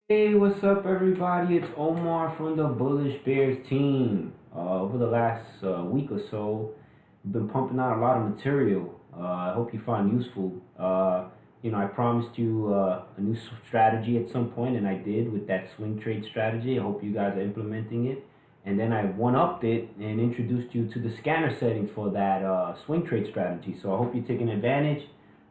Hey, what's up, everybody? It's Omar from the Bullish Bears team. Over the last week or so, we've been pumping out a lot of material. I hope you find useful. I promised you a new strategy at some point, and I did with that swing trade strategy. I hope you guys are implementing it. And then I one-upped it and introduced you to the scanner settings for that swing trade strategy. So I hope you're taking advantage,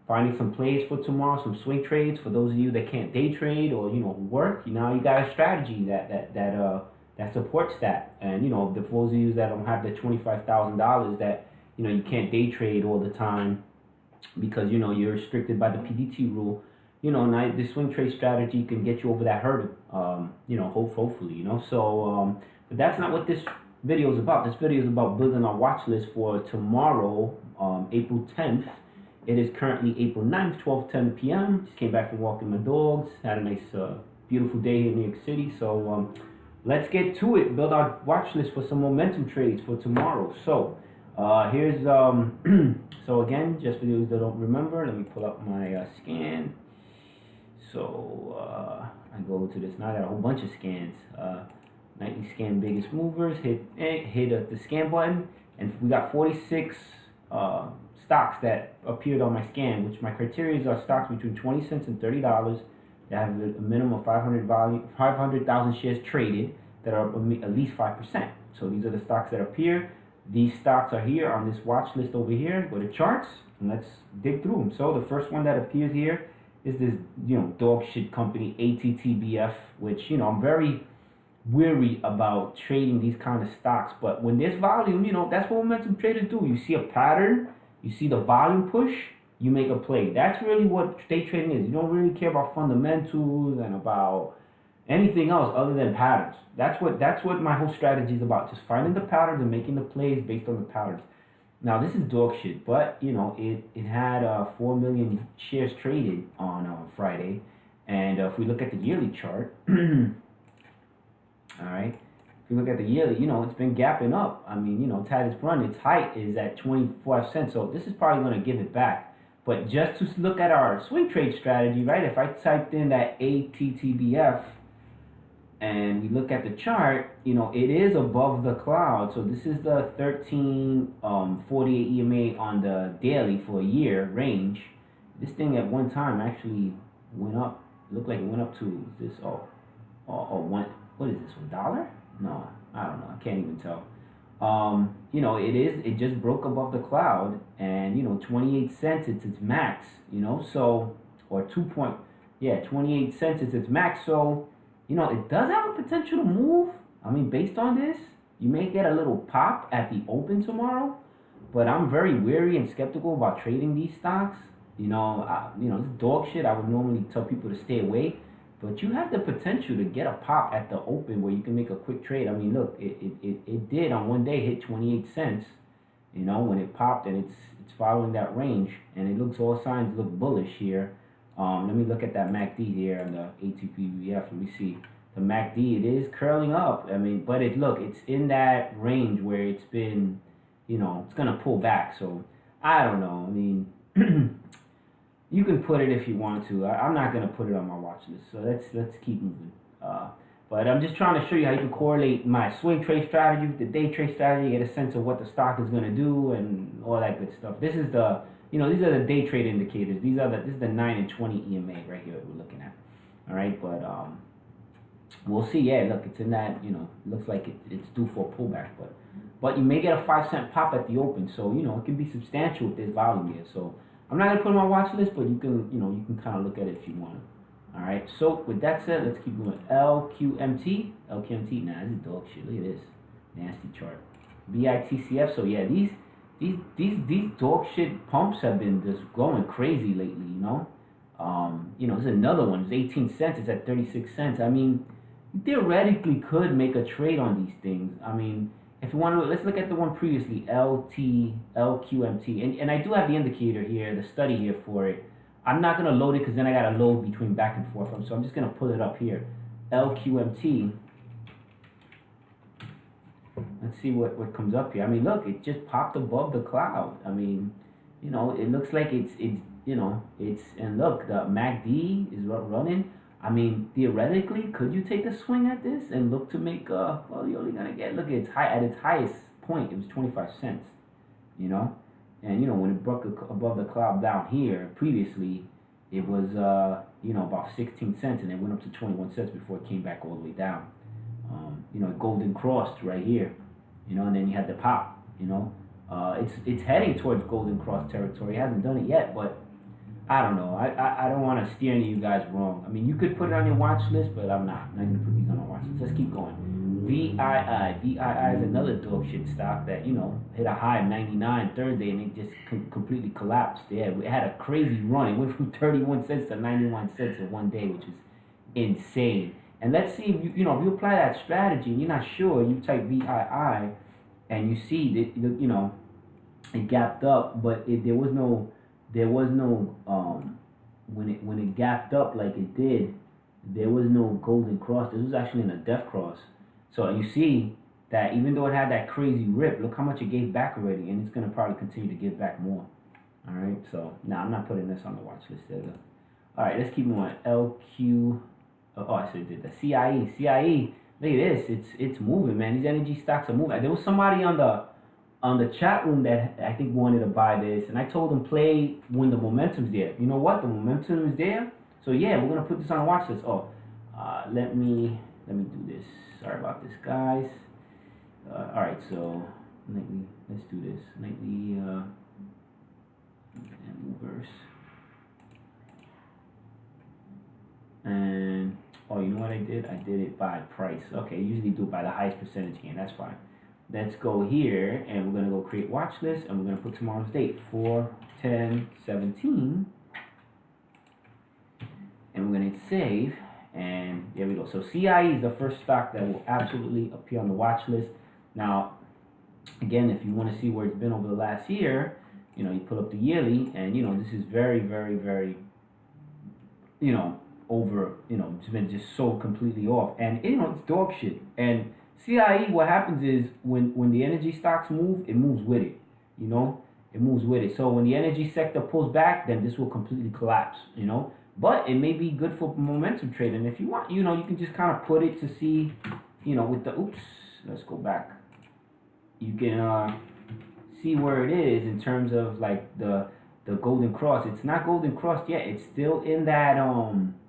finding some plays for tomorrow, some swing trades for those of you that can't day trade or who work. You got a strategy that supports that. And for those of you that don't have the $25,000 that you can't day trade all the time because you're restricted by the PDT rule. Now the swing trade strategy can get you over that hurdle. Hopefully. But that's not what this video is about. This video is about building our watch list for tomorrow, April 10th. It is currently April 9th, 12:10 p.m. Just came back from walking my dogs. Had a nice, beautiful day here in New York City. So let's get to it. Build our watch list for some momentum trades for tomorrow. So here's so again, just for those that don't remember, let me pull up my scan. So I go to this now. I got a whole bunch of scans. Nightly scan biggest movers. Hit the scan button, and we got 46 stocks that appeared on my scan. Which my criteria are stocks between 20 cents and $30 that have a minimum of 500,000 shares traded that are at least 5%. So these are the stocks that appear. These stocks are here on this watch list over here. Go to charts and let's dig through them. So the first one that appears here is this dog shit company ATTBF, which I'm very weary about trading these kind of stocks. But when there's volume, that's what momentum traders do. You see a pattern, you see the volume push, you make a play. That's really what day trading is. You don't really care about fundamentals and about anything else other than patterns. That's what my whole strategy is about. Just finding the patterns and making the plays based on the patterns. Now this is dog shit, but it had 4 million shares traded on Friday, and if we look at the yearly chart, all right. If you look at the yearly, it's been gapping up. I mean, it's had its run. Its height is at 25 cents. So this is probably going to give it back. But just to look at our swing trade strategy, right? If I typed in that ATTBF and we look at the chart, it is above the cloud. So this is the 1348 EMA on the daily for a year range. This thing at one time actually went up. Looked like it went up to this. One. What is this? $1? No, I don't know. I can't even tell. It just broke above the cloud, and 28 cents it's its max. So or 28 cents is its max. So it does have a potential to move. I mean, based on this, you may get a little pop at the open tomorrow, but I'm very wary and skeptical about trading these stocks. This dog shit. I would normally tell people to stay away, but you have the potential to get a pop at the open where you can make a quick trade. I mean, look, it did on one day hit 28 cents. When it popped, and it's following that range, and it looks, all signs look bullish here. Let me look at that MACD here on the ATPBF. Let me see the MACD. It is curling up. I mean, but it's in that range where it's been, it's gonna pull back. So I don't know. I mean, you can put it if you want to. I'm not gonna put it on my watch list. So let's keep moving. But I'm just trying to show you how you can correlate my swing trade strategy with the day trade strategy, get a sense of what the stock is gonna do and all that good stuff. This is the these are the day trade indicators. This is the 9 and 20 EMA right here that we're looking at. All right, but we'll see. Yeah, look, it's in that. Looks like it's due for a pullback, but you may get a 5-cent pop at the open. So it can be substantial if there's volume here. So I'm not gonna put it on my watch list, but you can kind of look at it if you want to. All right. So with that said, let's keep going. LQMT. Nah, this is dog shit. Look at this nasty chart. BITCF. So yeah, these dog shit pumps have been just going crazy lately. There's another one. It's 18 cents. It's at 36 cents. I mean, you theoretically could make a trade on these things. I mean, if you want to, let's look at the one previously, LQMT. And I do have the indicator here, the study here for it. I'm not going to load it because then I got to load between back and forth. So I'm just going to pull it up here. LQMT. Let's see what comes up here. I mean, look, it just popped above the cloud. I mean, it looks like it's and look, the MACD is running. I mean, theoretically, could you take a swing at this and look to make well, you're only gonna get, look at its high, at its highest point, it was 25 cents, you know, and you know when it broke above the cloud down here previously, it was you know, about 16 cents, and it went up to 21 cents before it came back all the way down. You know, golden crossed right here, you know, and then you had the pop, you know. It's heading towards golden cross territory. It hasn't done it yet, but I don't know. I don't want to steer any of you guys wrong. I mean, you could put it on your watch list, but I'm not. I'm not going to put these on my watch list. Let's keep going. VII is another dog shit stock that, you know, hit a high of 99 Thursday, and it just completely collapsed. Yeah, it had a crazy run. It went from 31 cents to 91 cents in one day, which is insane. And let's see if you know, if you apply that strategy and you're not sure, you type VII and you see that, you know, it gapped up, but there was no when it gapped up like it did, there was no golden cross. This was actually in a death cross. So you see that even though it had that crazy rip, look how much it gave back already, and it's gonna probably continue to give back more. All right, so now I'm not putting this on the watch list there. All right, let's keep moving. LQ. Oh, I said did the CIE. CIE. Look at this. It's moving, man. These energy stocks are moving. There was somebody on the chat room that I think wanted to buy this, and I told them play when the momentum's there. You know what? The momentum is there. So yeah, we're gonna put this on the watch list. Oh, let me do this. Sorry about this, guys. All right, so let's do this. Nightly and movers. And oh, you know what I did? I did it by price. Okay, usually do it by the highest percentage gain. That's fine. Let's go here, and we're gonna go create watch list, and we're gonna put tomorrow's date 4/10/17, and we're gonna hit save, and there we go. So CIE is the first stock that will absolutely appear on the watch list. Now, again, if you want to see where it's been over the last year, you know, you pull up the yearly, and you know this is very, very, very, you know, over, you know, it's been just so completely off, and you know it's dog shit. And CIE, what happens is when the energy stocks move, it moves with it, you know, it moves with it. So when the energy sector pulls back, then this will completely collapse, you know. But it may be good for momentum trading. If you want, you know, you can just kind of put it to see, you know, with the oops. Let's go back. You can see where it is in terms of like the golden cross. It's not golden cross yet. It's still in that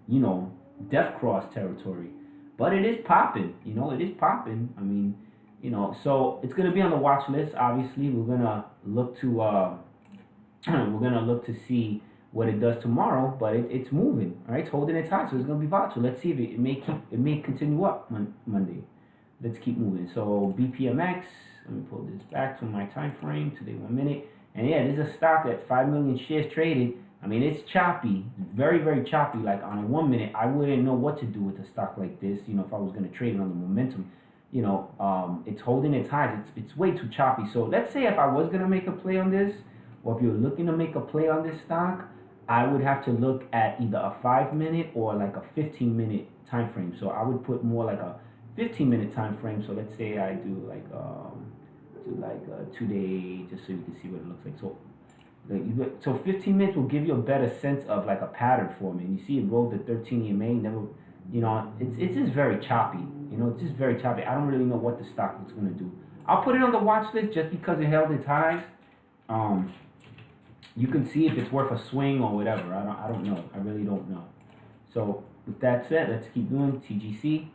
you know, death cross territory, but it is popping. You know, it is popping. I mean, you know, so it's gonna be on the watch list. Obviously, we're gonna look to we're gonna look to see what it does tomorrow. But it's moving. All right, it's holding its high, so it's gonna be volatile. Let's see if it may continue up Monday. Let's keep moving. So BPMX. Let me pull this back to my time frame. Today 1 minute. And yeah, this is a stock that 5 million shares traded. I mean, it's choppy, very, very choppy. Like on a 1 minute, I wouldn't know what to do with a stock like this. You know, if I was going to trade it on the momentum, you know, it's holding its highs. It's way too choppy. So let's say if I was going to make a play on this, or if you're looking to make a play on this stock, I would have to look at either a 5 minute or like a 15-minute time frame. So I would put more like a 15-minute time frame. So let's say I do like a 2 day, just so you can see what it looks like. So 15 minutes will give you a better sense of like a pattern for me. And you see it rolled the 13 EMA, never, you know, it's just very choppy. You know, it's just very choppy. I don't really know what the stock is going to do. I'll put it on the watch list just because it held its highs. You can see if it's worth a swing or whatever. I don't know. I really don't know. So with that said, let's keep doing TGC.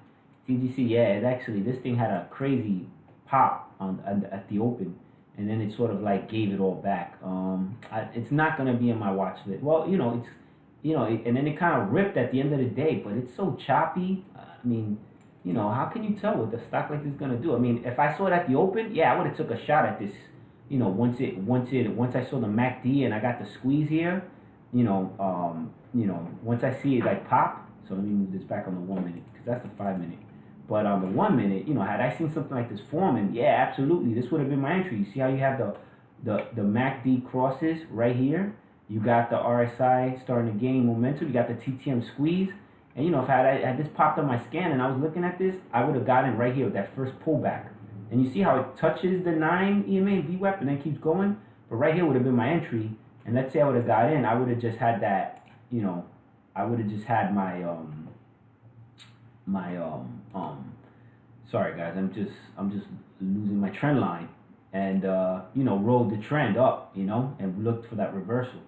TGC, yeah, it actually, this thing had a crazy pop at the open, and then it sort of like gave it all back. It's not gonna be in my watch list. Well, you know, and then it kind of ripped at the end of the day, but it's so choppy. I mean, you know, how can you tell what the stock like this is gonna do? I mean, if I saw it at the open, yeah, I would have took a shot at this. You know, once I saw the MACD and I got the squeeze here, you know, once I see it like pop. So let me move this back on the 1 minute because that's the 5 minute. But on the 1 minute, you know, had I seen something like this forming, yeah, absolutely, this would have been my entry. You see how you have the MACD crosses right here? You got the RSI starting to gain momentum. You got the TTM squeeze. And, you know, if had this popped on my scan and I was looking at this, I would have gotten right here with that first pullback. And you see how it touches the 9 EMA VWAP and then keeps going? But right here would have been my entry. And let's say I would have got in, I would have just had that, you know, I would have just had my, my sorry guys, I'm just losing my trend line, and you know, rode the trend up, you know, and looked for that reversal,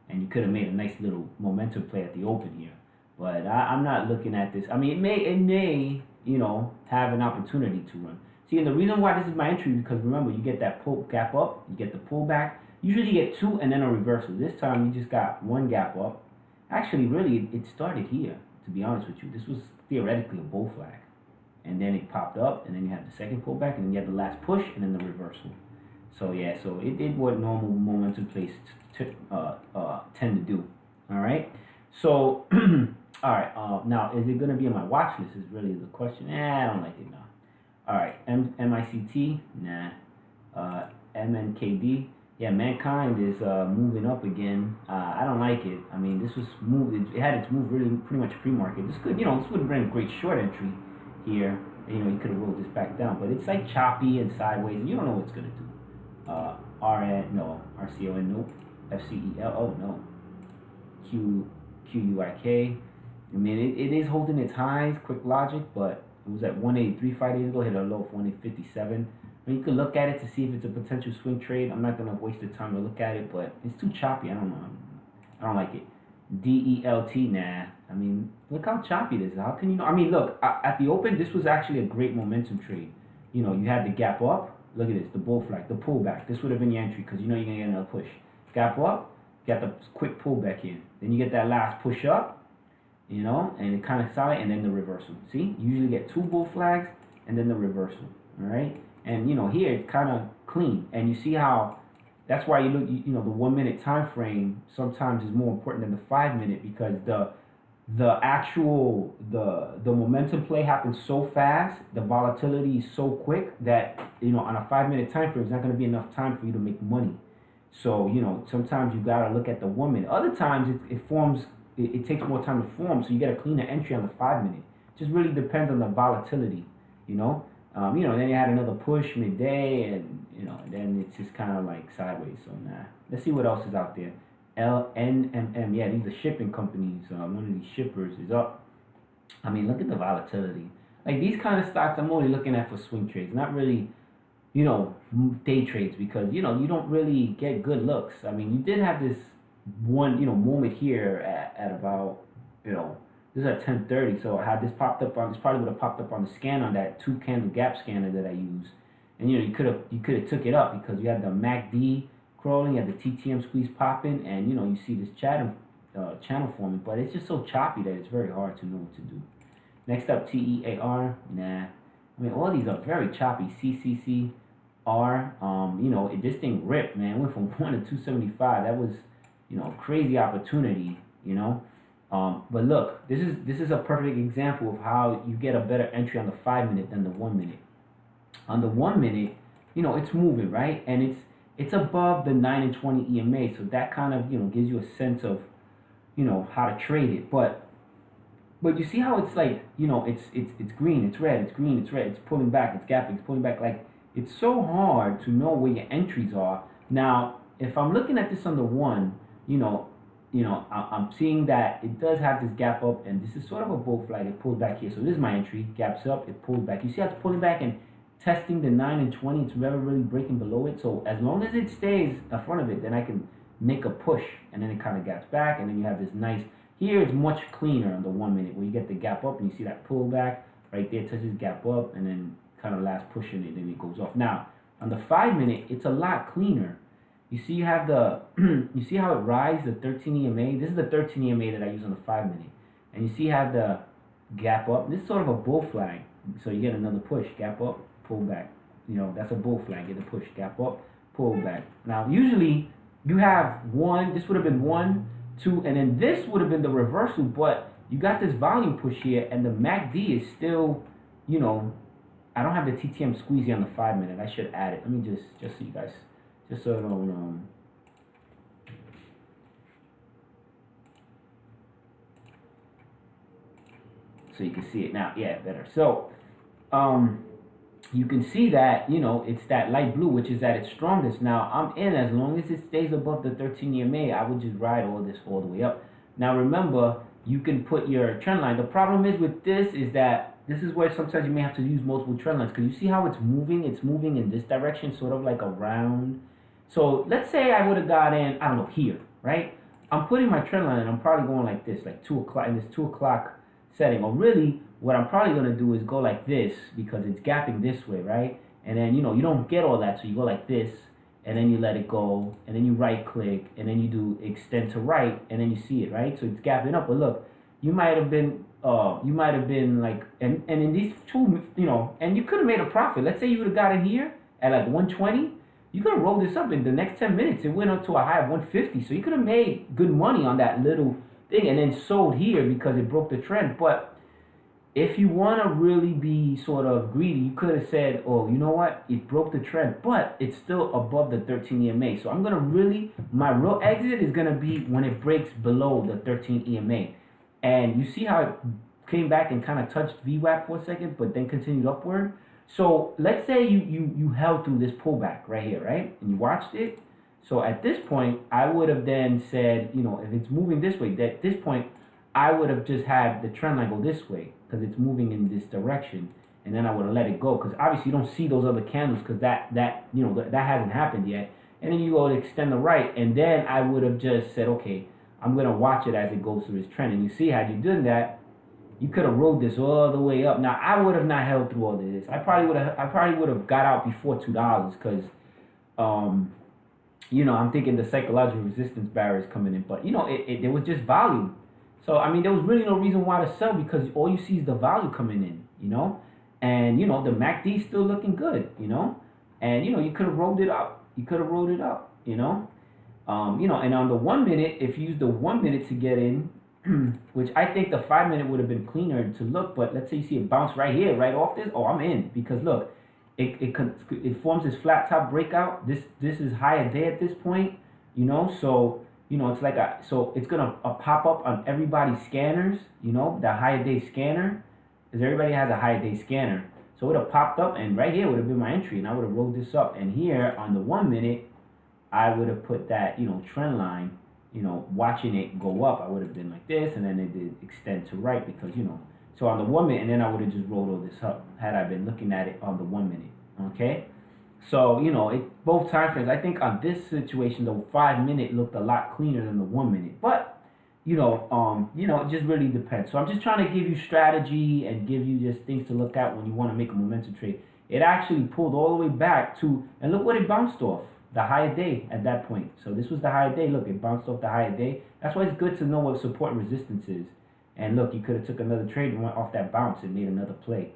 and you could have made a nice little momentum play at the open here. But I'm not looking at this. I mean, it may you know, have an opportunity to run. See, and the reason why this is my entry, because remember, you get that pull gap up, you get the pullback. Usually you get two and then a reversal. This time you just got one gap up. Actually, really, it started here. To be honest with you, this was theoretically a bull flag, and then it popped up, and then you had the second pullback, and then you had the last push, and then the reversal. So yeah, so it did what normal momentum plays tend to do. All right. So all right. Now, is it going to be on my watch list? Is really the question. I don't like it now. All right. MICT. Nah. MNKD. Yeah, mankind is moving up again. I don't like it. I mean, this was moved. It had its move really pretty much pre-market. This could, you know, this would have been a great short entry here. You know, you could have rolled this back down, but it's like choppy and sideways, and you don't know what it's gonna do. RN, no, RCON, nope. FCEL, oh no. QUIK. I mean, it is holding its highs, quick logic, but it was at 183 5 days ago, hit a low of 157. I mean, you could look at it to see if it's a potential swing trade. I'm not gonna waste the time to look at it, but it's too choppy. I don't know. I don't like it. DELT, nah. I mean, look how choppy this is. How can you know? I mean, look, at the open, this was actually a great momentum trade. You know, you had the gap up. Look at this, the bull flag, the pullback. This would have been your entry because you know you're going to get another push. Gap up, got the quick pullback in. Then you get that last push up, you know, and it kind of solid, and then the reversal. See, you usually get two bull flags and then the reversal, all right? And, you know, here it's kind of clean. And you see how, that's why you look, you know, the 1 minute time frame sometimes is more important than the 5 minute, because the actual the momentum play happens so fast, the volatility is so quick that, you know, on a 5 minute time frame, it's not going to be enough time for you to make money. So, you know, sometimes you got to look at the 1 minute. Other times it forms, it takes more time to form, so you get a cleaner entry on the 5 minute. It just really depends on the volatility, you know. You know, then you had another push midday, and, you know, then it's just kind of like sideways. So nah. Let's see what else is out there. LNMM, yeah, these are shipping companies. One of these shippers is up. I mean, look at the volatility. Like, these kind of stocks I'm only looking at for swing trades, not really, you know, day trades, because, you know, you don't really get good looks. I mean, you did have this one, you know, moment here at about, you know, this is at 10:30. So had this popped up on, this probably would have popped up on the scan on that 2 candle gap scanner that I use, and, you know, you could have took it up because you had the MACD crawling, you had the TTM squeeze popping, and, you know, you see this channel forming, but it's just so choppy that it's very hard to know what to do. Next up, TEAR, nah. I mean, all these are very choppy. CCCR, you know, this thing ripped, man. It went from 1 to 275. That was, you know, a crazy opportunity, you know. But look, this is a perfect example of how you get a better entry on the 5 minute than the 1 minute. On the 1 minute, you know, it's moving, right? And it's above the 9 and 20 EMA, so that kind of, you know, gives you a sense of, you know, how to trade it. But you see how it's like, you know, it's green, it's red, it's green, it's red, it's pulling back, it's gapping, it's pulling back. Like, it's so hard to know where your entries are. Now, if I'm looking at this on the one, you know, I'm seeing that it does have this gap up, and this is sort of a bull flag. It pulls back here, so this is my entry. Gaps up, it pulls back. You see how it's pulling back and testing the 9 and 20. It's never really breaking below it. So as long as it stays in front of it, then I can make a push, and then it kind of gaps back, and then you have this nice. Here it's much cleaner on the 1 minute, where you get the gap up and you see that pullback right there, touches gap up, and then kind of last pushing it, then it goes off. Now on the 5 minute, it's a lot cleaner. You see, you have the, you see how it rises, the 13 EMA? This is the 13 EMA that I use on the 5 minute. And you see how the gap up, this is sort of a bull flag. So you get another push, gap up, pull back. You know, that's a bull flag, get a push, gap up, pull back. Now, usually you have one, this would have been 1, 2, and then this would have been the reversal, but you got this volume push here, and the MACD is still, you know, I don't have the TTM squeezy on the 5 minute. I should add it. Let me just so you guys, just so I don't, so you can see it now. Yeah, better. So, you can see that, you know, it's that light blue, which is at its strongest. Now, I'm in, as long as it stays above the 13 EMA, I would just ride all this all the way up. Now, remember, you can put your trend line. The problem is with this is that this is where sometimes you may have to use multiple trend lines because you see how it's moving. It's moving in this direction, sort of like around. So let's say I would have got in, I don't know, here, right? I'm putting my trend line and I'm probably going like this, like 2 o'clock, in this 2 o'clock setting. Or really, what I'm probably going to do is go like this because it's gapping this way, right? And then, you know, you don't get all that, so you go like this, and then you let it go, and then you right click, and then you do extend to right, and then you see it, right? So it's gapping up, but look, you might have been like, and in these two, you know, and you could have made a profit. Let's say you would have got in here at like 120, you could have rolled this up in the next 10 minutes. It went up to a high of 150, so you could have made good money on that little thing, and then sold here because it broke the trend. But if you want to really be sort of greedy, you could have said, oh, you know what? It broke the trend, but it's still above the 13 EMA. So I'm going to really, my real exit is going to be when it breaks below the 13 EMA. And you see how it came back and kind of touched VWAP for a second, but then continued upward. So let's say you held through this pullback right here, right? And you watched it. So at this point, I would have then said, you know, if it's moving this way, at this point, I would have just had the trend line go this way because it's moving in this direction, and then I would have let it go because obviously you don't see those other candles because that you know that hasn't happened yet. And then you go to extend the right, and then I would have just said, okay, I'm gonna watch it as it goes through this trend. And you see, had you done that, you could have rode this all the way up. Now I would have not held through all of this. I probably would have got out before $2 because you know, I'm thinking the psychological resistance barrier is coming in, but you know, there was just volume. So I mean, there was really no reason why to sell because all you see is the value coming in, you know, and you know the MACD is still looking good, you know, and you know you could have rolled it up, you know, and on the 1 minute, if you use the 1 minute to get in, which I think the 5 minute would have been cleaner to look, but let's say you see it bounce right here, right off this, oh, I'm in because look, it forms this flat top breakout. This is higher day at this point, you know, so. You know, it's like so it's gonna pop up on everybody's scanners. You know, the higher day scanner, because everybody has a higher day scanner. So it would have popped up, and right here would have been my entry, and I would have rolled this up. And here on the 1 minute, I would have put that, you know, trend line. You know, watching it go up, I would have been like this, and then it did extend to right because you know. So on the 1 minute, and then I would have just rolled all this up had I been looking at it on the 1 minute. Okay. So, you know, both time frames, I think on this situation, the 5 minute looked a lot cleaner than the 1 minute. But, you know, it just really depends. So I'm just trying to give you strategy and give you just things to look at when you want to make a momentum trade. It actually pulled all the way back to, and look what it bounced off, the higher day at that point. So this was the higher day. Look, it bounced off the higher day. That's why it's good to know what support and resistance is. And look, you could have took another trade and went off that bounce and made another play.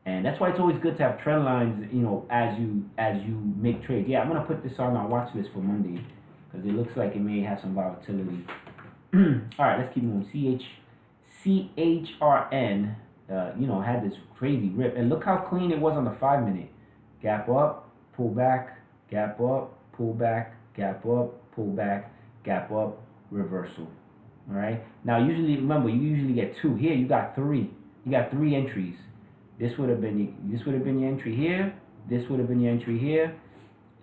And that's why it's always good to have trend lines, you know, as you make trades. Yeah, I'm gonna put this on our watch list for Monday because it looks like it may have some volatility. All right, let's keep moving. CHRN, you know, had this crazy rip, and look how clean it was on the 5 minute. Gap up, pull back, gap up, pull back, gap up, pull back, gap up, reversal. All right. Now, usually, remember, you usually get two. Here, you got three. You got three entries. This would have been your entry here. This would have been your entry here,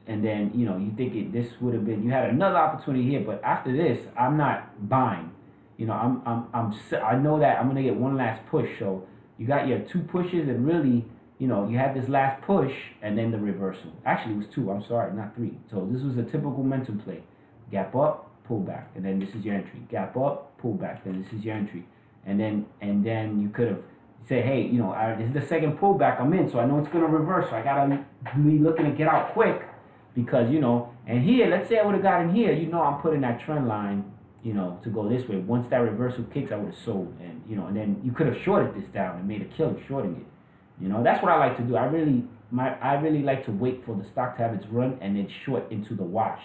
and then you know you think this would have been, you had another opportunity here, but after this I'm not buying. You know, I know that I'm gonna get one last push. So you got your two pushes, and really, you know, you had this last push and then the reversal. Actually, it was two. I'm sorry, not three. So this was a typical momentum play. Gap up, pull back, and then this is your entry. Gap up, pull back, then this is your entry, and then you could have say, hey, you know, this is the second pullback I'm in, so I know it's going to reverse, so I got to be looking to get out quick because, you know, and here, let's say I would have gotten here, you know, I'm putting that trend line, you know, to go this way. Once that reversal kicks, I would have sold, and, you know, and then you could have shorted this down and made a kill shorting it. You know, that's what I like to do. I really like to wait for the stock to have its run and then short into the wash.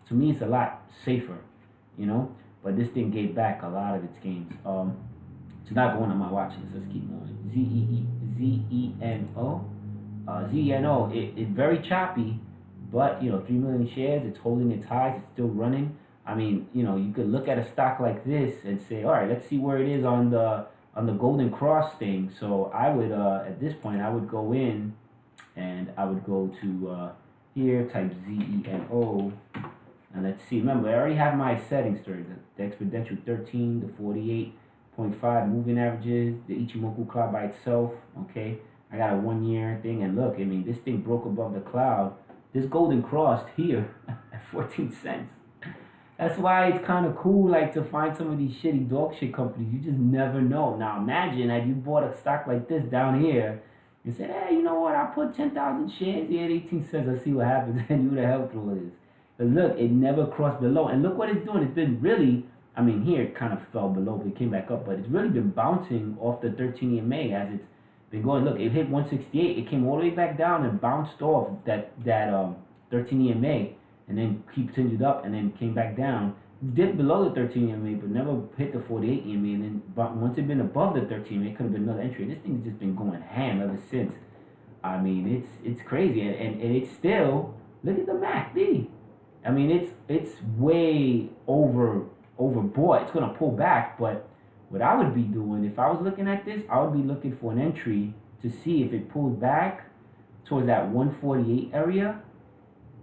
To me, it's a lot safer, you know, but this thing gave back a lot of its gains. It's not going on my watch list. Let's keep moving. ZENO. ZENO, it's very choppy, but, you know, 3 million shares, it's holding its highs, it's still running. I mean, you know, you could look at a stock like this and say, all right, let's see where it is on the golden cross thing. So I would, at this point, I would go in and I would go to here, type ZENO, and let's see. Remember, I already have my settings started. The exponential 13 to 48. 0.5 moving averages, the Ichimoku cloud by itself, okay? I got a 1 year thing, and look, I mean, this thing broke above the cloud. This golden crossed here at 14 cents. That's why it's kind of cool, like, to find some of these shitty dog shit companies. You just never know. Now, imagine that you bought a stock like this down here and said, hey, you know what? I'll put 10,000 shares here at 18 cents. Let's see what happens. And you would have held through this. But look, it never crossed below. And look what it's doing. It's been really, I mean, here it kind of fell below, but it came back up. But it's really been bouncing off the 13 EMA as it's been going. Look, it hit 168. It came all the way back down and bounced off that 13 EMA. And then continued up and then came back down. Dipped below the 13 EMA, but never hit the 48 EMA. And then once it been above the 13 EMA, it could have been another entry. And this thing's just been going ham ever since. I mean, it's crazy. And it's still, look at the MACD. I mean, it's way overbought. It's going to pull back. But what I would be doing, if I was looking at this, I would be looking for an entry to see if it pulls back towards that 148 area.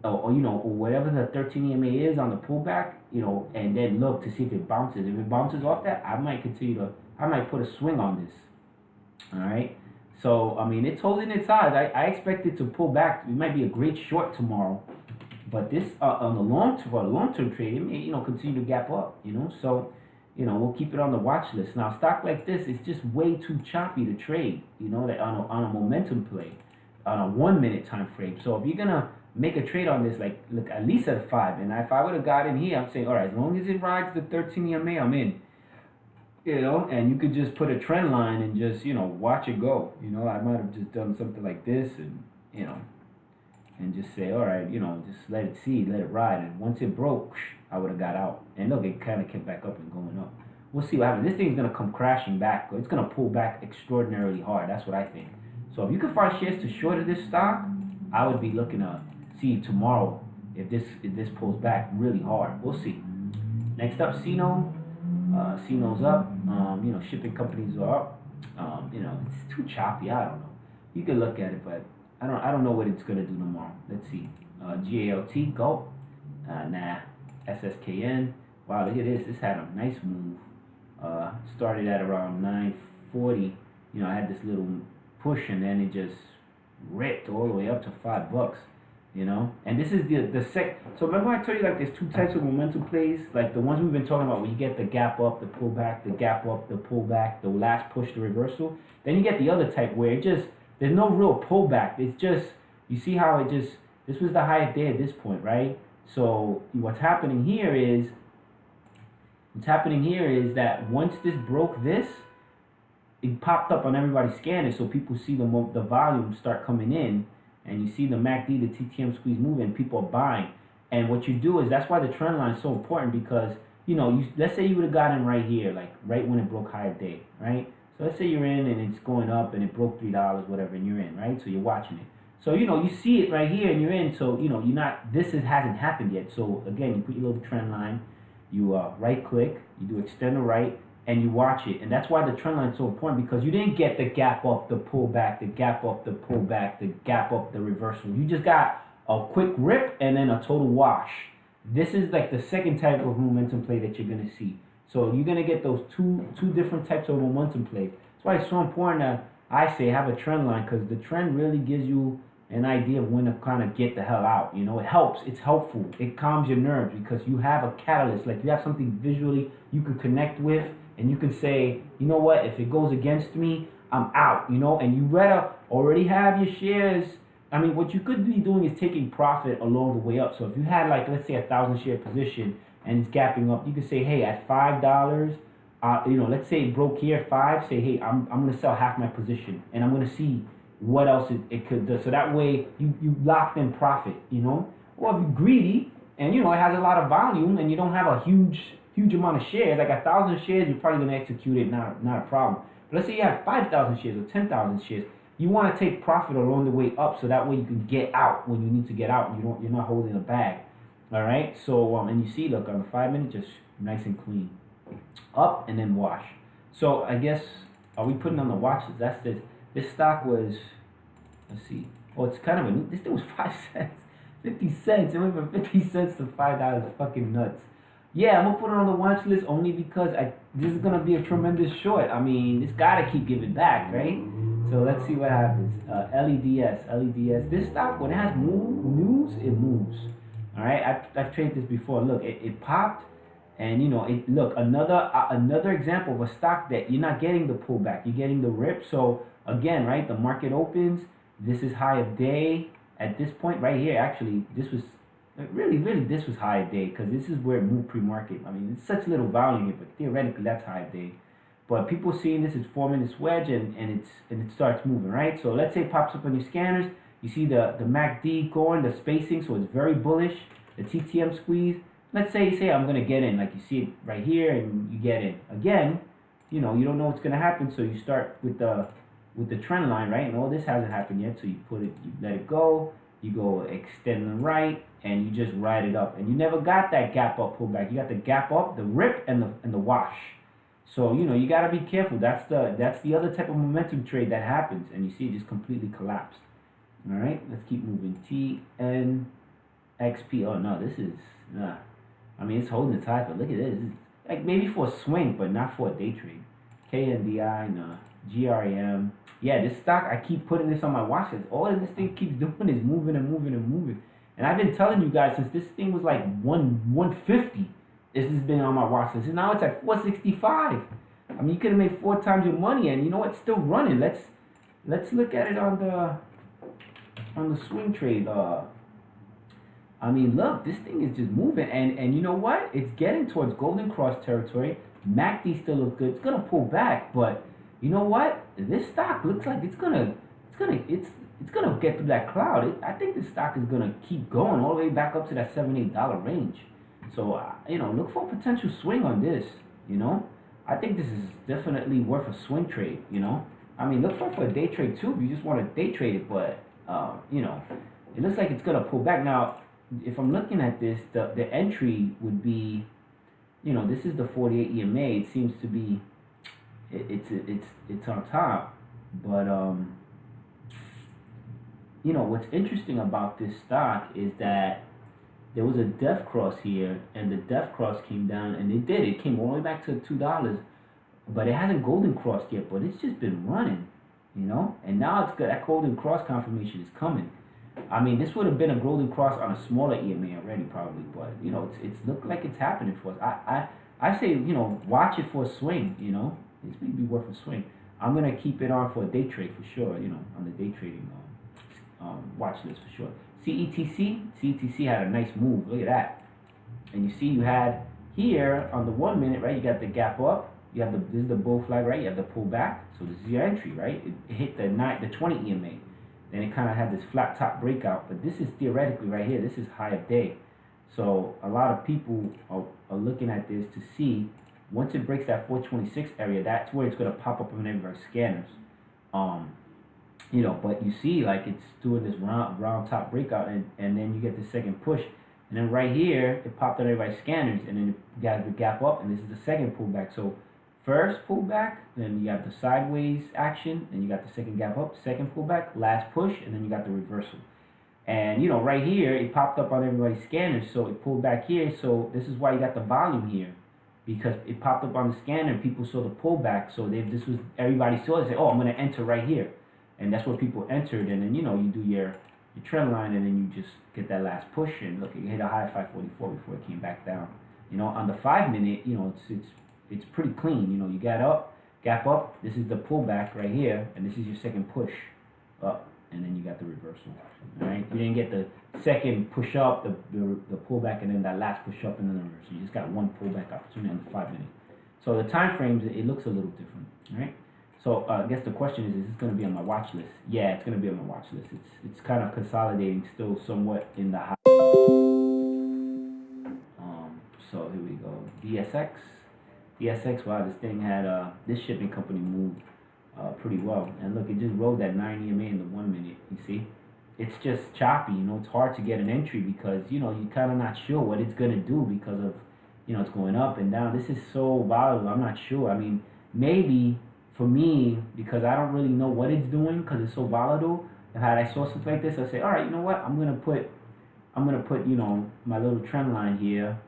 Or you know, or whatever the 13 EMA is on the pullback, you know, and then look to see if it bounces. If it bounces off that, I might put a swing on this. All right. So I mean, it's holding its size. I expect it to pull back. It might be a great short tomorrow, but this on the long-term trade, it may, you know, continue to gap up. You know, so you know, we'll keep it on the watch list. Now, stock like this is just way too choppy to trade. You know, that on a momentum play, on a 1 minute time frame. So if you're gonna make a trade on this, like, look, at least at 5. And if I would have got in here, I'm saying, all right, as long as it rides the 13 EMA, I'm in. You know, and you could just put a trend line and just, you know, watch it go. You know, I might have just done something like this and, you know, and just say, all right, you know, just let it see, let it ride. And once it broke, I would have got out. And look, it kind of kept back up and going up. We'll see what happens. This thing's going to come crashing back. It's going to pull back extraordinarily hard. That's what I think. So if you can find shares to short of this stock, I would be looking to see tomorrow if this pulls back really hard. We'll see. Next up, Sino. Sino's up. You know, shipping companies are up. You know, it's too choppy. I don't know. You can look at it, but I don't know what it's gonna do tomorrow. Let's see. GALT, Gulp. Nah. SSKN. Wow, look at this. This had a nice move. Started at around 940. You know, I had this little push and then it just ripped all the way up to $5. You know, and this is so remember I told you, like, there's two types of momentum plays, like the ones we've been talking about, where you get the gap up, the pullback, the gap up, the pullback, the last push, the reversal. Then you get the other type where it just, there's no real pullback. It's just, you see how it just, this was the highest day at this point, right? So what's happening here is that once this broke this, it popped up on everybody's scanner, so people see the volume start coming in. And you see the MACD, the TTM squeeze moving, people are buying. And what you do is, that's why the trend line is so important, because, you know, let's say you would have gotten right here, like right when it broke higher day, right? So let's say you're in and it's going up and it broke $3, whatever, and you're in, right? So you're watching it. So, you know, you see it right here and you're in. So, you know, hasn't happened yet. So again, you put your little trend line, you right click, you do extend to right, and you watch it. And that's why the trend line is so important, because you didn't get the gap up, the pullback, the gap up, the pullback, the gap up, the reversal. You just got a quick rip and then a total wash. This is like the second type of momentum play that you're going to see. So you're going to get those two different types of momentum plays. That's why it's so important that I say have a trend line, because the trend really gives you an idea of when to kind of get the hell out. You know, it helps. It's helpful. It calms your nerves, because you have a catalyst. Like, you have something visually you can connect with, and you can say, you know what, if it goes against me, I'm out, you know. And you rather already have your shares. I mean, what you could be doing is taking profit along the way up. So if you had, like, let's say 1,000 share position and it's gapping up, you could say, hey, at $5, you know, let's say it broke here at 5, say, hey, I'm going to sell half my position, and I'm going to see what else it could do. So that way you locked in profit, you know. Or if you're greedy and, you know, it has a lot of volume and you don't have a huge amount of shares, like 1,000 shares, you're probably going to execute it, not a problem. But let's say you have 5,000 shares or 10,000 shares. You want to take profit along the way up, so that way you can get out when you need to get out, and you're not holding a bag. All right. So and you see, look, on the 5 minute, just nice and clean, up and then wash. So I guess, are we putting on the watch list? That's this. This stock was, let's see. Oh, it's kind of a new. This thing was 5 cents, 50 cents. It went from 50 cents to $5. Fucking nuts. Yeah, I'm gonna put it on the watch list only because this is gonna be a tremendous short. I mean, it's gotta keep giving back, right? So let's see what happens. LEDS. This stock, when it has news, it moves. All right, I've traded this before. Look, it popped, and you know, it look another example of a stock that you're not getting the pullback, you're getting the rip. So again, right, the market opens. This is high of day at this point right here. Actually, this was really, this was high day because this is where it moved pre-market. I mean, it's such little volume here, but theoretically that's high day. But people seeing this, it's forming this wedge and it starts moving, right? So let's say it pops up on your scanners. You see the MACD going, the spacing, so it's very bullish. The TTM squeeze. Let's say you say I'm gonna get in, like you see it right here, and you get in. Again, you know, you don't know what's gonna happen, so you start with the trend line, right? And all this hasn't happened yet, so you let it go. You go extend the right, and you just ride it up, and you never got that gap up pullback. You got the gap up, the rip, and the wash. So you know you gotta be careful. That's the other type of momentum trade that happens, and you see it just completely collapsed. All right, let's keep moving. TNXP. Oh no, this is nah. I mean, it's holding its high, but look at this. It's like maybe for a swing, but not for a day trade. KNDI, nah. GRM. Yeah, this stock, I keep putting this on my watch list. All this thing keeps doing is moving and moving and moving. And I've been telling you guys since this thing was like 150, this has been on my watch list. And now it's at 465. I mean, you could have made 4 times your money, and you know what? It's still running. Let's look at it on the swing trade. I mean, look, this thing is just moving, and you know what? It's getting towards Golden Cross territory. MACD still looks good. It's gonna pull back, but you know what? This stock looks like it's gonna get through that cloud. I think this stock is gonna keep going all the way back up to that $7-8 range. So you know, look for a potential swing on this. You know, I think this is definitely worth a swing trade. You know, I mean, look for a day trade too if you just want to day trade it. But you know, it looks like it's gonna pull back now. If I'm looking at this, the entry would be, you know, this is the 48 EMA. It seems to be, it's on top, but you know, what's interesting about this stock is that there was a death cross here, and the death cross came down, and it came all the way back to $2, but it hasn't golden crossed yet, but it's just been running, you know, and now it's good. That golden cross confirmation is coming. I mean, this would have been a golden cross on a smaller EMA already, probably, but you know, it's looked like it's happening for us. I say, you know, watch it for a swing. You know, this may be worth a swing. I'm gonna keep it on for a day trade for sure. You know, on the day trading watch list for sure. CETC had a nice move. Look at that, and you see you had here on the 1 minute, right? You got the gap up. You have this is the bull flag, right? You have the pull back. So this is your entry, right? It hit the 20 EMA. Then it kind of had this flat top breakout, but this is theoretically right here. This is high of day. So a lot of people are looking at this to see once it breaks that 426 area, that's where it's going to pop up on everybody's scanners. You know, but you see like it's doing this round top breakout, and then you get the second push. And then right here, it popped on everybody's scanners, and then it got the gap up, and this is the second pullback. So first pullback, then you have the sideways action, then you got the second gap up, second pullback, last push, and then you got the reversal. And you know, right here, it popped up on everybody's scanners, so it pulled back here. So this is why you got the volume here, because it popped up on the scanner. People saw the pullback, so everybody saw it. Say, oh, I'm gonna enter right here, and that's where people entered. And then you know, you do your trend line, and then you just get that last push, and look, you hit a high of 544 before it came back down. You know, on the 5 minute, you know, it's pretty clean. You know, you got up, gap up. This is the pullback right here, and this is your second push up, and then you got the reversal. All right, you didn't get the second push up, the pullback, and then that last push up, and then the reversal. You just got one pullback opportunity on the 5 minute. So the time frames, it looks a little different. All right. So I guess the question is this going to be on my watch list? Yeah, it's going to be on my watch list. It's kind of consolidating still somewhat in the high. So here we go. DSX. Wow, this thing had this shipping company moved pretty well. And look, it just rode that 9 EMA in the 1 minute. You see, it's just choppy. You know, it's hard to get an entry because you know you're kind of not sure what it's going to do because of you know it's going up and down. This is so volatile. I'm not sure. I mean, maybe. For me, because I don't really know what it's doing because it's so volatile. If I saw something like this, I'd say, all right, you know what? I'm gonna put, you know, my little trend line here,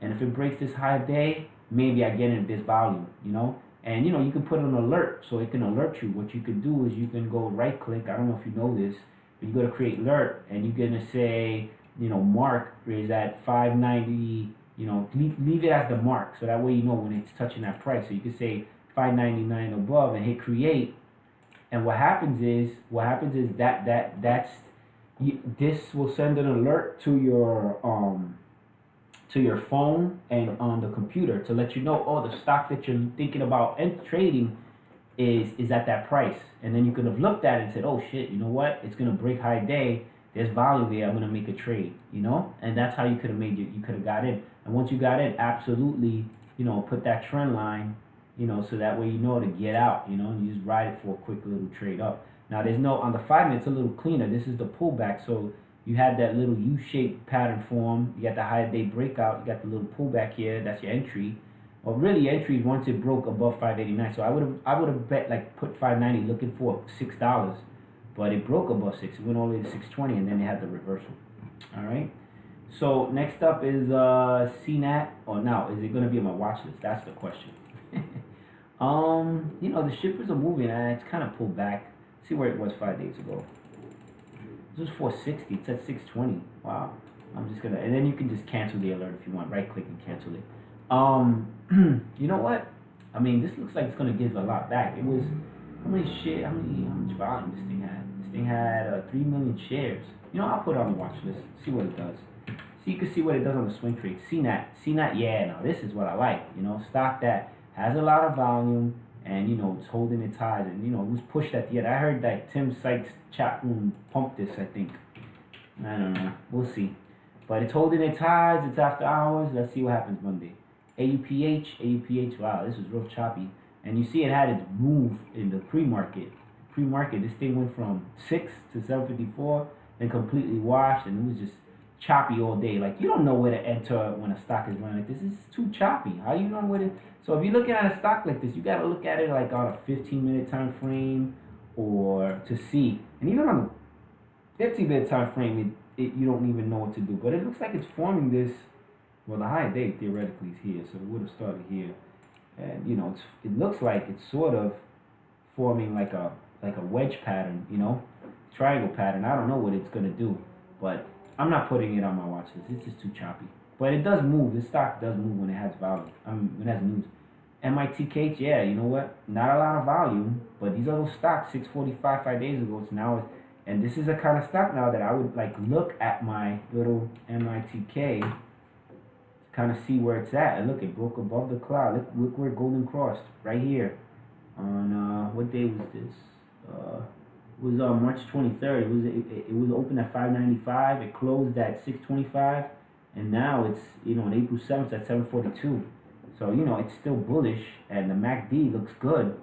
And if it breaks this high day, maybe I get in this volume, you know. And you know, you can put an alert so it can alert you. What you can do is you can go right click. I don't know if you know this, but you go to create alert, and you're gonna say, you know, mark is at 590. You know, leave it as the mark, so that way you know when it's touching that price. So you can say 599 above and hit create. And what happens is that's this will send an alert to your phone and on the computer to let you know, oh, the stock that you're thinking about trading is at that price. And then you could have looked at it and said, oh shit, you know what, it's gonna break high day, there's volume here, I'm gonna make a trade, you know. And that's how you could have you could have got in. And once you got in, absolutely, you know, put that trend line, you know, so that way you know to get out, you know, and you just ride it for a quick little trade up. Now there's no, on the 5 minute, it's a little cleaner. This is the pullback, so you had that little U-shaped pattern form. You got the high day breakout. You got the little pullback here. That's your entry. Well, really, entry is once it broke above 589. So I would have bet, like, put 590 looking for $6, but it broke above 6. It went all the way to 620, and then it had the reversal. All right. So next up is CNAT. Or now, is it going to be on my watch list? That's the question. You know, the shippers are moving, and it's kind of pulled back. See where it was 5 days ago. This was 460. It's at 620. Wow. I'm just gonna, and then you can just cancel the alert if you want. Right click and cancel it. You know what? I mean, this looks like it's gonna give a lot back. It was how much volume this thing had? This thing had 3 million shares. You know, I'll put it on the watch list. See what it does. So you can see what it does on the swing trade. CNAT. Yeah. Now this is what I like. You know, stock that has a lot of volume. And you know, it's holding its highs, and you know, it was pushed at the end. I heard that Tim Sykes chat room pumped this, I think. I don't know, we'll see. But it's holding its highs, it's after hours. Let's see what happens Monday. AUPH, wow, this was real choppy. And you see it had its move in the pre-market. Pre-market, this thing went from 6 to 754, then completely washed, and it was just choppy all day. Like, you don't know where to enter when a stock is running like this. It's too choppy. How you know where to? So if you're looking at a stock like this, you got to look at it like on a 15-minute time frame, or to see. And even on the 15-minute time frame, you don't even know what to do. But it looks like it's forming this. Well, the high day theoretically is here, so it would have started here. And you know, it looks like it's sort of forming like a wedge pattern, you know, triangle pattern. I don't know what it's gonna do, but I'm not putting it on my watch list. It's just too choppy. But it does move. This stock does move when it has volume. When it has news. MITK, yeah, you know what? Not a lot of volume, but these are those stocks. 645 5 days ago. It's now, and this is a kind of stock now that I would like look at my little MITK to kind of see where it's at. And look, it broke above the cloud. Look where Golden crossed right here. On what day was this? It was March 23rd. It was open at 595. It closed at 625, and now it's, you know, on April 7th at 742. So you know, it's still bullish, and the MACD looks good.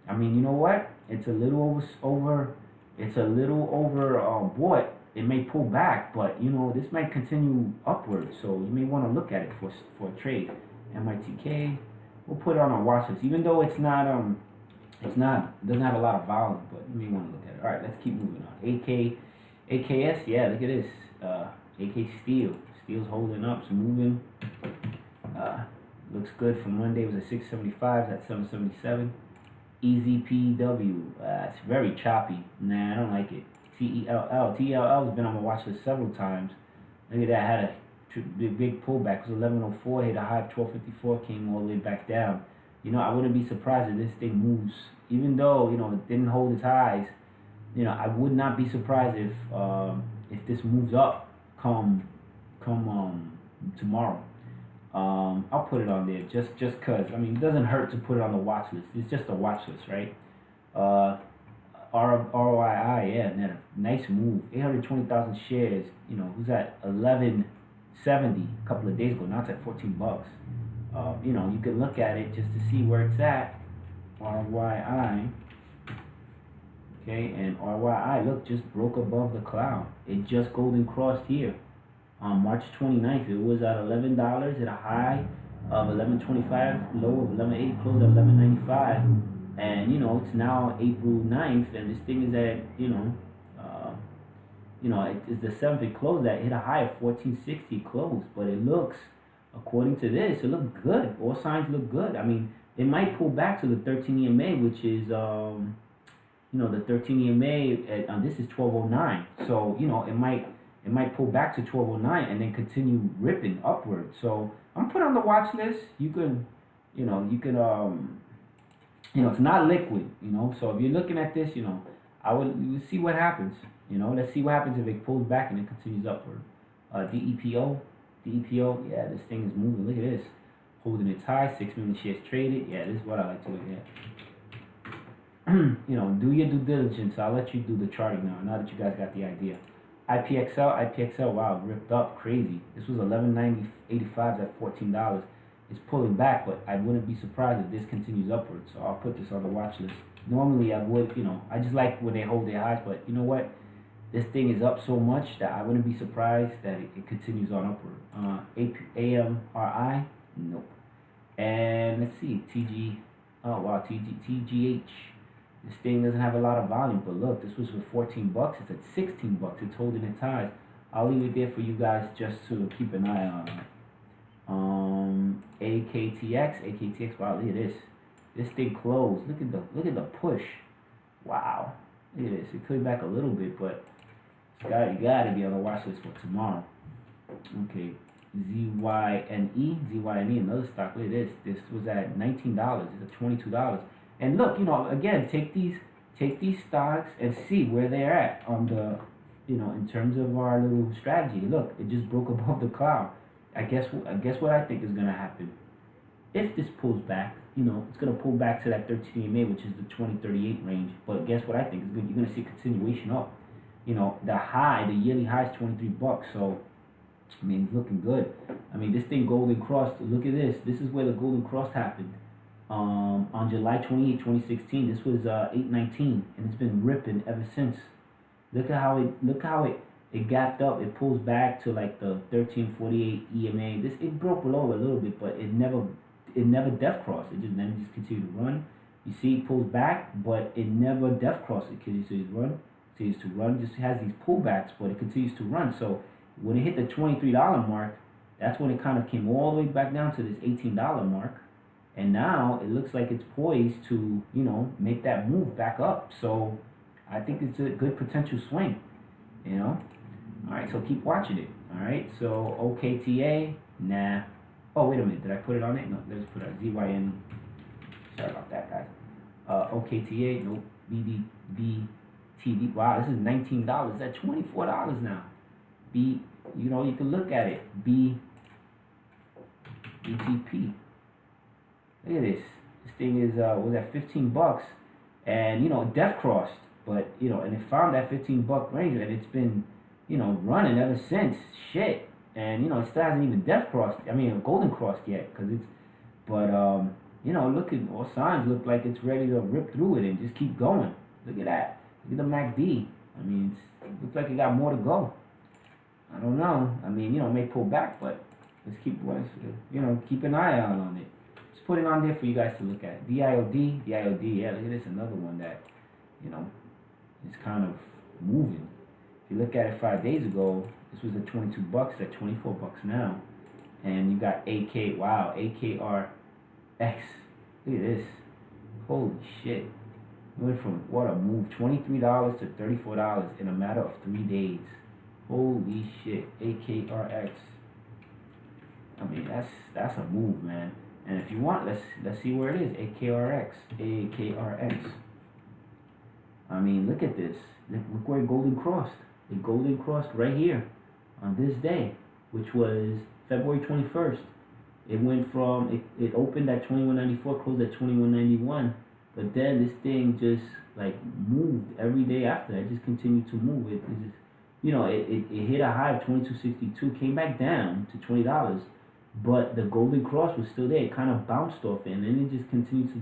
I mean, you know what? It's a little over. It's a little over bought. It may pull back, but you know, this might continue upward. So you may want to look at it for a trade. MITK. We'll put it on our watch list, even though it's not it doesn't have a lot of volume, but you may want to look at it. All right, let's keep moving on. AKS, yeah, look at this. AK Steel. Steel's holding up, it's moving. Looks good for Monday. It was at 675, it's at 777. EZPW, it's very choppy. Nah, I don't like it. TELL. TELL has been on my watch list several times. Look at that, had a big pullback. It was 1104, hit a high of 1254, came all the way back down. You know, I wouldn't be surprised if this thing moves, even though, you know, it didn't hold its highs. You know, I would not be surprised if this moves up come tomorrow. I'll put it on there just cause. I mean, it doesn't hurt to put it on the watch list. It's just a watch list, right? ROII, yeah, nice move. 820,000 shares. You know, it was at 1170 a couple of days ago. Now it's at $14. You know, you can look at it just to see where it's at. RYI. Okay, and RYI, look, just broke above the cloud. It just golden crossed here on March 29th. It was at $11 at a high of 11.25, low of 11.80, closed at 11.95. And, you know, it's now April 9th, and this thing is at, it's the 7th it closed at, hit a high of 1460 closed, but it looks according to this, it looked good. All signs look good. I mean, it might pull back to the 13 EMA, which is the 13 EMA. This is 1209. So it might pull back to 1209 and then continue ripping upward. So I'm put on the watch list. It's not liquid. So if you're looking at this, you would see what happens. Let's see what happens if it pulls back and it continues upward. DEPO, yeah, this thing is moving. Look at this, holding its high. 6 million shares traded. Yeah, this is what I like to look at. Do your due diligence. I'll let you do the charting now that you guys got the idea. IPXL, wow, ripped up crazy. This was 11.90.85 at $14. It's pulling back, but I wouldn't be surprised if this continues upward. So I'll put this on the watch list. Normally I would, I just like when they hold their highs, but you know what? This thing is up so much that I wouldn't be surprised that it continues on upward. AMRI, nope. And let's see, TGH. This thing doesn't have a lot of volume, but look, this was for 14 bucks. It's at 16 bucks. It's holding its highs. I'll leave it there for you guys just to keep an eye on. AKTX. Wow, look at this. This thing closed. Look at the push. Wow. Look at this. It cleared back a little bit, but you gotta be on the watch list for tomorrow. Okay. ZYNE, another stock. Look at this. This was at $19. It's at $22. And look, again, take these stocks and see where they're at on the, in terms of our little strategy. Look, it just broke above the cloud. I guess what I think is gonna happen. If this pulls back, it's gonna pull back to that 13 EMA, which is the 2038 range. But guess what I think is good? You're gonna see a continuation up. The yearly high is 23 bucks. So I mean, it's looking good. I mean, this thing golden crossed. Look at this. This is where the golden cross happened. On July 28, 2016. This was 819, and it's been ripping ever since. Look how it gapped up. It pulls back to like the 1348 EMA. It broke below a little bit, but it never depth crossed. It just continued to run. You see, it pulls back, but it never depth crossed. It continues to run. Just has these pullbacks, but it continues to run. So when it hit the $23 mark, that's when it kind of came all the way back down to this $18 mark. And now it looks like it's poised to, make that move back up. So I think it's a good potential swing, All right, so keep watching it. All right, so OKTA, nah. Oh, wait a minute. Did I put it on it? No, let's put it ZYN. Sorry about that, guys. OKTA, nope. BDTD. Wow, this is $19. That's $24 now. You can look at it. BTP. Look at this. This thing is was at 15 bucks, and depth crossed, but and it found that 15 buck range, and it's been running ever since. Shit, and it still hasn't even depth crossed. I mean, golden crossed yet, look at all signs look like it's ready to rip through it and just keep going. Look at that. Look at the MACD. I mean, it looks like it got more to go. I don't know. I mean, it may pull back, but let's keep keep an eye out on it. Just put it on there for you guys to look at. DIOD, yeah, look at this, another one that, is kind of moving. If you look at it 5 days ago, this was at 22 bucks, at 24 bucks now. And you got AKRX. Look at this. Holy shit. It went from, what a move, $23 to $34 in a matter of 3 days. Holy shit. AKRX. I mean, that's a move, man. And if you want, let's see where it is. AKRX. I mean, look at this. Look where it golden crossed. It golden crossed right here on this day, which was February 21st. It went from, it opened at 21.94, closed at 21.91. But then this thing just like moved every day after that. It just continued to move. It hit a high of 22.62, came back down to $20. But the golden cross was still there. It kind of bounced off it, and then it just continues to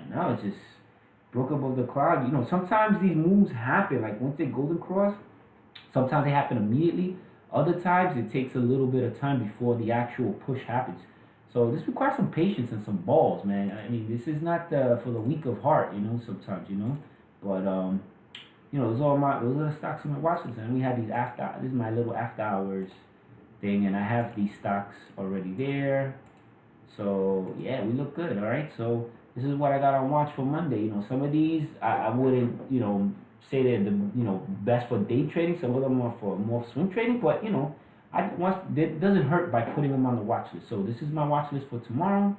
now it just broke above the cloud. Sometimes these moves happen, like once they golden cross, sometimes they happen immediately. Other times it takes a little bit of time before the actual push happens. So this requires some patience and some balls, man. I mean, this is not for the weak of heart, sometimes, But, those are the stocks on my watch list. And we had these this is my little after hours thing, and I have these stocks already there. So yeah, we look good. All right. So this is what I got on watch for Monday. Some of these I wouldn't say they're the best for day trading. Some of them are for more swing trading. But I once it doesn't hurt by putting them on the watch list. So this is my watch list for tomorrow.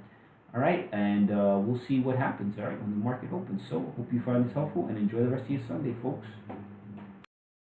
All right, and we'll see what happens. All right, when the market opens. So hope you find this helpful and enjoy the rest of your Sunday, folks.